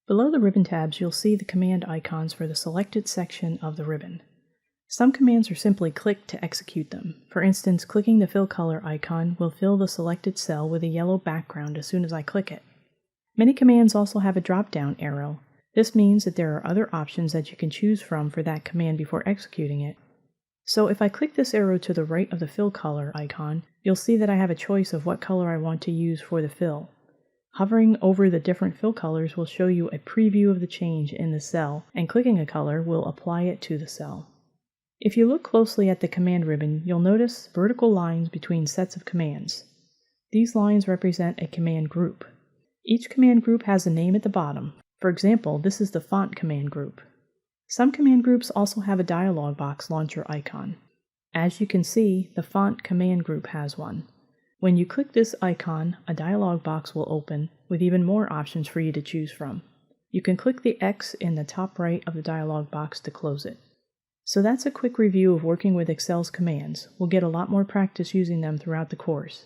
Below the ribbon tabs, you'll see the command icons for the selected section of the ribbon. Some commands are simply clicked to execute them. For instance, clicking the fill color icon will fill the selected cell with a yellow background as soon as I click it. Many commands also have a drop-down arrow. This means that there are other options that you can choose from for that command before executing it. So if I click this arrow to the right of the fill color icon, you'll see that I have a choice of what color I want to use for the fill. Hovering over the different fill colors will show you a preview of the change in the cell, and clicking a color will apply it to the cell. If you look closely at the command ribbon, you'll notice vertical lines between sets of commands. These lines represent a command group. Each command group has a name at the bottom. For example, this is the font command group. Some command groups also have a dialog box launcher icon. As you can see, the font command group has one. When you click this icon, a dialog box will open with even more options for you to choose from. You can click the X in the top right of the dialog box to close it. So that's a quick review of working with Excel's commands. We'll get a lot more practice using them throughout the course.